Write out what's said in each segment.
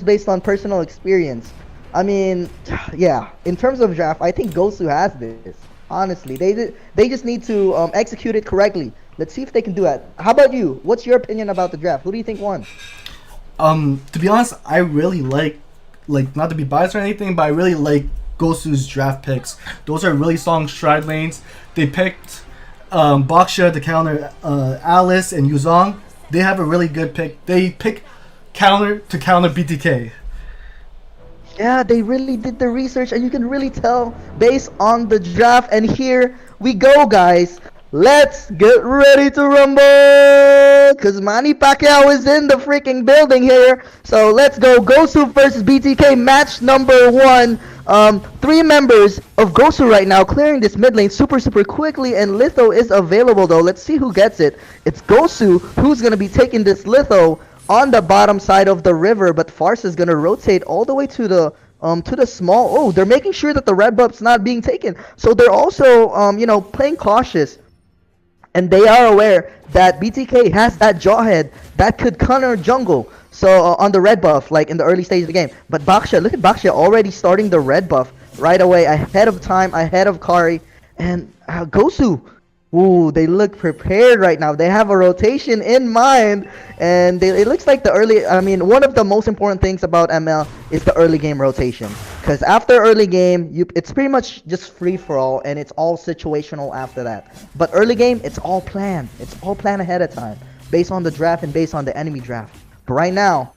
based on personal experience. I mean, yeah. In terms of draft, I think Gosu has this. Honestly, they just need to execute it correctly. Let's see if they can do that. How about you? What's your opinion about the draft? Who do you think won? To be honest, I really like not to be biased or anything, but I really like Gosu's draft picks. Those are really strong stride lanes. They picked Baksha to counter Alice and Yuzong. They have a really good pick. They pick counter to counter BTK. Yeah, they really did the research, and you can really tell based on the draft. And here we go, guys. Let's get ready to rumble! Because Manny Pacquiao is in the freaking building here. So let's go. Gosu versus BTK, match number 1. 3 members of Gosu right now clearing this mid lane super quickly, and Litho is available though. Let's see who gets it. It's Gosu who's going to be taking this Litho on the bottom side of the river, but Farce is gonna rotate all the way to the small. Oh, they're making sure that the red buff's not being taken. So they're also playing cautious, and they are aware that BTK has that jawhead that could counter jungle. So on the red buff, like in the early stage of the game. But Baksha, look at Baksha already starting the red buff right away, ahead of time, ahead of Kari, and Gosu. Ooh, they look prepared right now. They have a rotation in mind, and it looks like one of the most important things about ML is the early game rotation. Because after early game, it's pretty much just free for all, and it's all situational after that. But early game, it's all planned. It's all planned ahead of time, based on the draft and based on the enemy draft. But right now,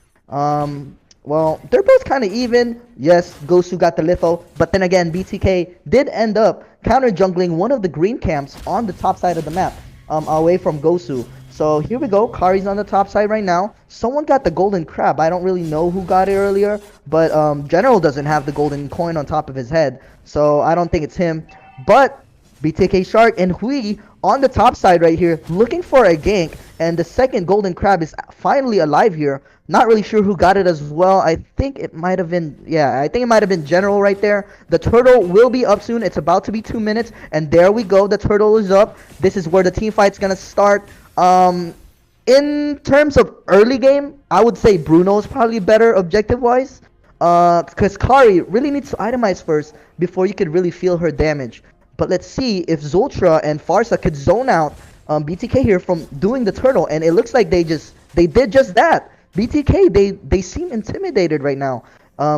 well, they're both kind of even. Yes, Gosu got the litho, but then again, BTK did end up counter jungling one of the green camps on the top side of the map, away from Gosu. So here we go. Kari's on the top side right now. Someone got the golden crab. I don't really know who got it earlier, but General doesn't have the golden coin on top of his head, so I don't think it's him. But BTK Shark and Hui on the top side right here, looking for a gank, and the second golden crab is finally alive here. Not really sure who got it as well. I think it might have been, General right there. The turtle will be up soon. It's about to be 2 minutes, and there we go. The turtle is up. This is where the team fight's gonna start. In terms of early game, I would say Bruno is probably better objective-wise, because Kari really needs to itemize first before you could really feel her damage. But let's see if Zultra and Farsa could zone out BTK here from doing the turtle, and it looks like they did just that. BTK, they seem intimidated right now,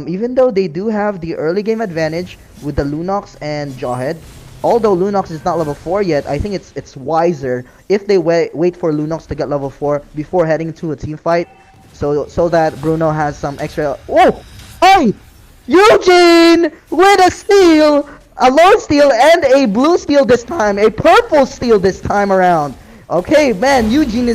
even though they do have the early game advantage with the Lunox and Jawhead. Although Lunox is not level 4 yet, I think it's wiser if they wait for Lunox to get level 4 before heading to a team fight, so that Bruno has some extra. Oh, hey, Eugene with a steal, a lord steal and a blue steal this time, a purple steal this time around. Okay, man, Eugene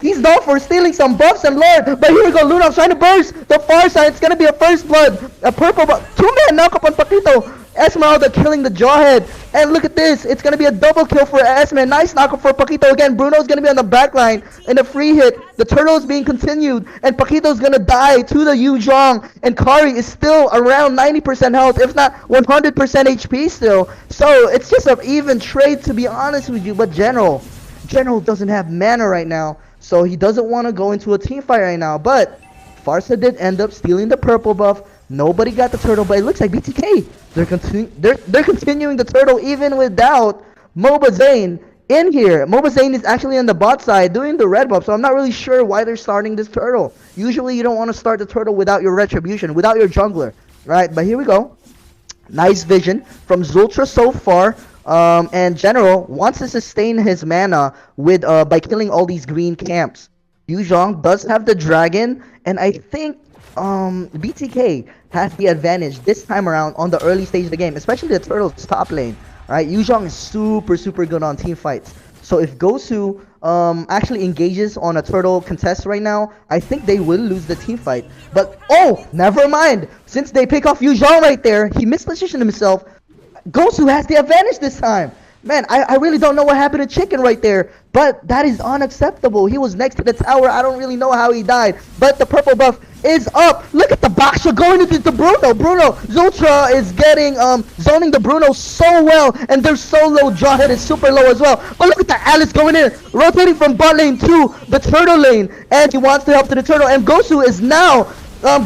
he's known for stealing some buffs and lord, but here we go, Lunox trying to burst the far side. It's gonna be a first blood, a purple buff, 2-man knockup on Paquito. Esmeralda killing the Jawhead, and look at this, it's gonna be a double kill for Esme. Nice knockup for Paquito again. Bruno's gonna be on the back line in a free hit. The turtle is being continued, and Paquito's gonna die to the Yuzhong, and Kari is still around 90% health, if not 100% HP still. So it's just an even trade, to be honest with you. But General doesn't have mana right now, so he doesn't want to go into a team fight right now. But Farsa did end up stealing the purple buff. Nobody got the turtle, but it looks like BTK, they're continuing the turtle even without Moba Zane in here. Moba Zane is actually on the bot side doing the red buff, so I'm not really sure why they're starting this turtle. Usually you don't want to start the turtle without your retribution, without your jungler, right? But here we go. Nice vision from Zultra so far. And General wants to sustain his mana with by killing all these green camps. Yuzhong does have the dragon, and I think BTK has the advantage this time around on the early stage of the game, especially the turtle's top lane. Right, Yuzhong is super good on team fights. So if Gosu actually engages on a turtle contest right now, I think they will lose the team fight. But oh, never mind. Since they pick off Yuzhong right there, he mispositioned himself. Gosu has the advantage this time. Man, I really don't know what happened to Chicken right there, but that is unacceptable. He was next to the tower. I don't really know how he died, but the purple buff is up. Look at the Baksha going into the Bruno. Zultra is getting zoning the Bruno so well, and they're so low. Jawhead is super low as well. But look at the Alice going in, rotating from bot lane to the turtle lane, and he wants to help to the turtle. And Gosu is now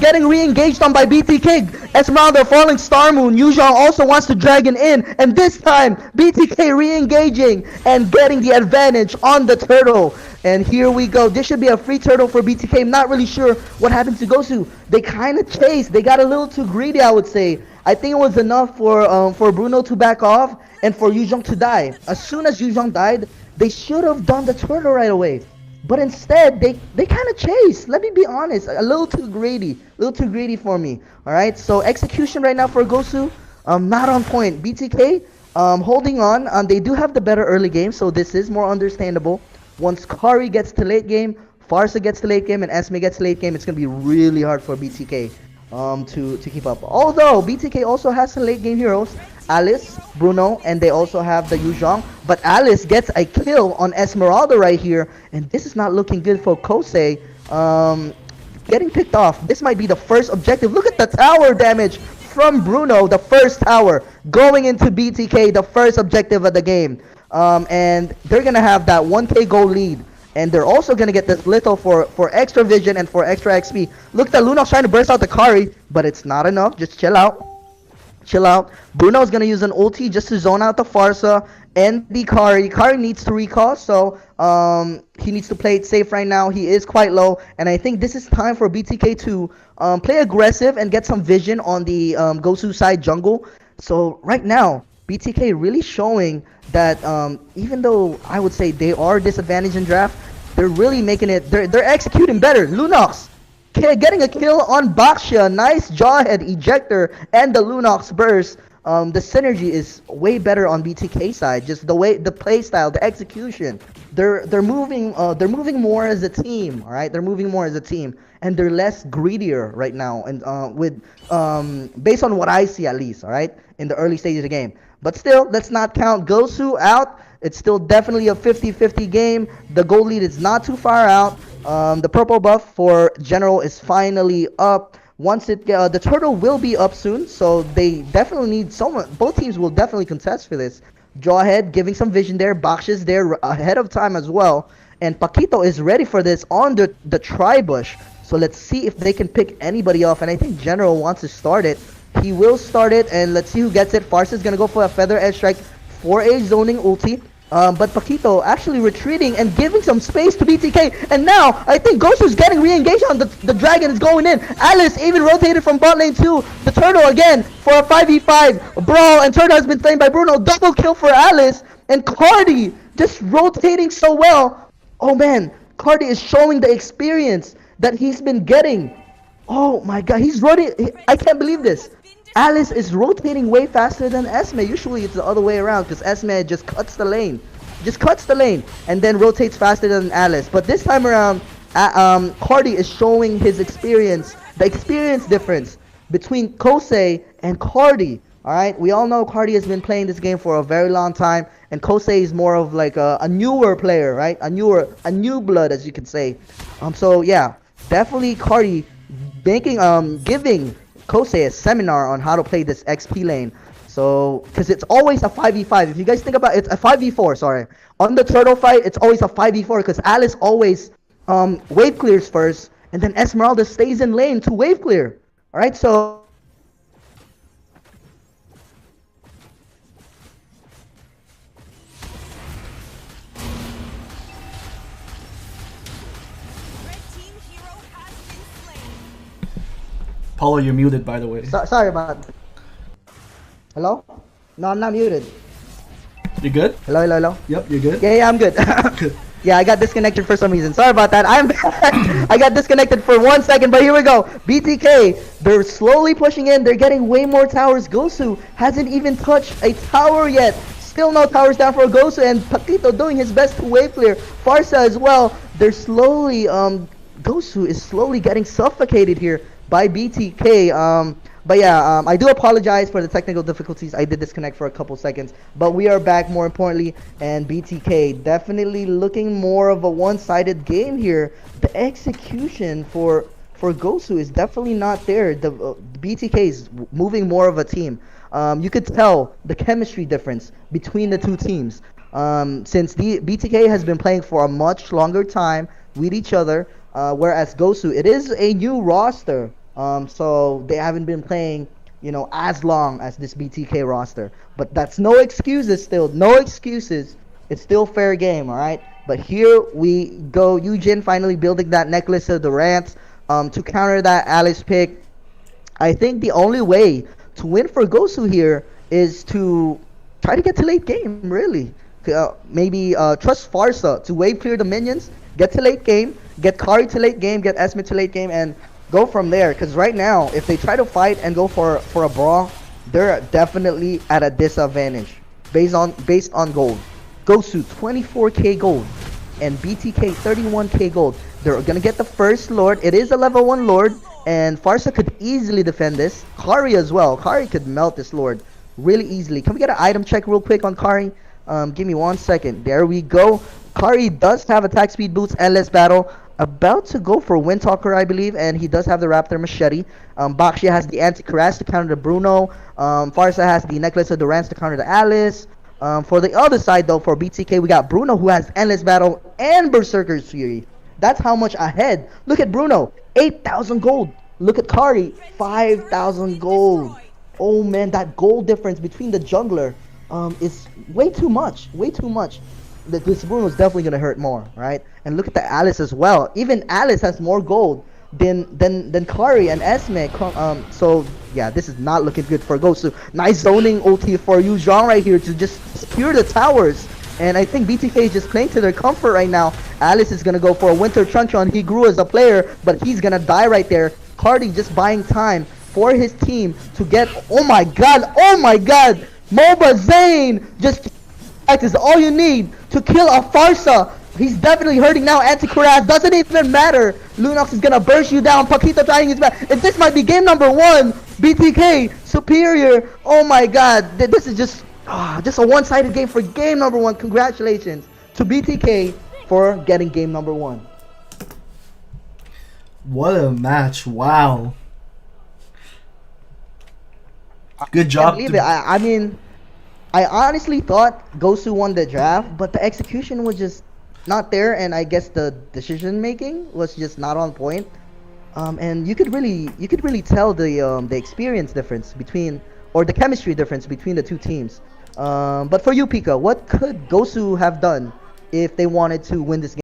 getting re-engaged on by BTK. Esmeralda falling Star Moon. Yuzhong also wants to drag it in, and this time BTK re-engaging and getting the advantage on the turtle. And here we go. This should be a free turtle for BTK. I'm not really sure what happened to Gosu. They kind of chased. They got a little too greedy, I would say. I think it was enough for Bruno to back off and for Yuzhong to die. As soon as Yuzhong died, they should have done the turtle right away. But instead, they kind of chased. Let me be honest, a little too greedy for me. All right, so execution right now for Gosu, not on point. BTK, holding on. They do have the better early game, so this is more understandable. Once Kari gets to late game, Farsa gets to late game, and Esme gets to late game, it's gonna be really hard for BTK to keep up. Although BTK also has some late game heroes. Alice, Bruno, and they also have the Yuzhong. But Alice gets a kill on Esmeralda right here, and this is not looking good for Kosei. Getting picked off. This might be the first objective. Look at the tower damage from Bruno, the first tower, going into BTK, the first objective of the game. And they're gonna have that 1k gold lead. And they're also gonna get this little for extra vision and for extra XP. Look at Lunox trying to burst out the Kari, but it's not enough. Just chill out. Chill out. Bruno's gonna use an ulti just to zone out the Farsa and the Kari. Kari needs to recall, so he needs to play it safe right now. He is quite low, and I think this is time for BTK to play aggressive and get some vision on the Gosu side jungle. So right now, BTK really showing that even though I would say they are disadvantaged in draft, they're really making it. They're executing better. Lunox getting a kill on Baxia. Nice jawhead ejector and the Lunox burst. The synergy is way better on BTK side. Just the way the play style, the execution. They're moving more as a team. All right, they're moving more as a team, and they're less greedier right now. And with based on what I see at least, all right, in the early stages of the game. But still, let's not count Gosu out. It's still definitely a 50-50 game. The gold lead is not too far out. The purple buff for general is finally up. Once it the turtle will be up soon, so they definitely need someone. Both teams will definitely contest for this. Jawhead giving some vision there. Box is there ahead of time as well, and Paquito is ready for this on the tri-bush. So let's see if they can pick anybody off, and I think general wants to start it. He will start it, and let's see who gets it. Farsa is gonna go for a feather edge strike for a zoning ulti. But Paquito actually retreating and giving some space to BTK. And now, I think Gosu's getting re-engaged on the dragon is going in. Alice even rotated from bot lane to the turtle again for a 5v5 brawl. And turtle has been slain by Bruno. Double kill for Alice. And Cardi just rotating so well. Oh man, Cardi is showing the experience that he's been getting. Oh my god, he's running. I can't believe this. Alice is rotating way faster than Esme. Usually it's the other way around because Esme just cuts the lane. And then rotates faster than Alice. But this time around, Cardi is showing his experience, the experience difference between Kosei and Cardi. Alright, we all know Cardi has been playing this game for a very long time, and Kosei is more of like a newer player, right? A new blood, as you can say. So yeah, definitely Cardi giving Kosei a seminar on how to play this XP lane. So, because it's always a 5v5. If you guys think about it, it's a 5v4, sorry. On the turtle fight, it's always a 5v4 because Alice always wave clears first, and then Esmeralda stays in lane to wave clear. Alright, so Paulo, you're muted, by the way. sorry about that. Hello? No, I'm not muted. You good? Hello? Yep, you're good. Yeah, I'm good. Yeah, I got disconnected for some reason. Sorry about that. I'm back. I got disconnected for 1 second, but here we go. BTK, they're slowly pushing in. They're getting way more towers. Gosu hasn't even touched a tower yet. Still no towers down for Gosu, and Paquito doing his best to wave clear. Farsa as well. They're slowly, Gosu is slowly getting suffocated here by BTK. But yeah, I do apologize for the technical difficulties. I did disconnect for a couple seconds, but we are back more importantly, and BTK definitely looking more of a one-sided game here. The execution for Gosu is definitely not there. The BTK is moving more of a team. You could tell the chemistry difference between the two teams. Since the BTK has been playing for a much longer time with each other, whereas Gosu, it is a new roster. So they haven't been playing, as long as this BTK roster. But that's no excuses still. No excuses. It's still fair game, all right? But here we go. Eugene finally building that necklace of Durant to counter that Alice pick. I think the only way to win for Gosu here is to try to get to late game, really. Maybe trust Farsa to wave clear the minions, get to late game, get Kari to late game, get Esme to late game, and go from there. Because right now, if they try to fight and go for a brawl, they're definitely at a disadvantage based on gold. Gosu 24k gold and BTK 31k gold. They're gonna get the first Lord. It is a level 1 Lord, and Farsa could easily defend this. Kari as well. Kari could melt this Lord really easily. Can we get an item check real quick on Kari? Give me 1 second. There we go. Kari does have attack speed boots, endless battle. About to go for Windtalker, I believe, and he does have the Raptor Machete. Bakshi has the Anti-Crash to counter the Bruno. Farsa has the Necklace of Durance to counter the Alice. For the other side, though, for BTK, we got Bruno, who has Endless Battle and Berserker's Fury. That's how much ahead. Look at Bruno, 8,000 gold. Look at Kari, 5,000 gold. Oh man, that gold difference between the jungler is way too much. Way too much. This Bruno is definitely gonna hurt more, right? And look at the Alice as well. Even Alice has more gold than Kari and Esme. So yeah, this is not looking good for Gosu. Nice zoning ulti for you, Jean, right here to just secure the towers. And I think BTK is just playing to their comfort right now. Alice is gonna go for a Winter Chunchon. He grew as a player, but he's gonna die right there. Cardi just buying time for his team to get. Oh my god! Oh my god! MOBA Zane just. That is all you need to kill a Farsa. He's definitely hurting now. Anti-Kuraz doesn't even matter. Lunox is gonna burst you down. Paquito trying his best. If this might be game number 1, BTK superior. Oh my god, this is just a one-sided game for game number 1. Congratulations to BTK for getting game number 1. What a match! Wow. Good job. I can't believe it. I mean, I honestly thought Gosu won the draft, but the execution was just not there, and I guess the decision making was just not on point. And you could really tell the experience difference between, or the chemistry difference between the two teams. But for you, Pika, what could Gosu have done if they wanted to win this game?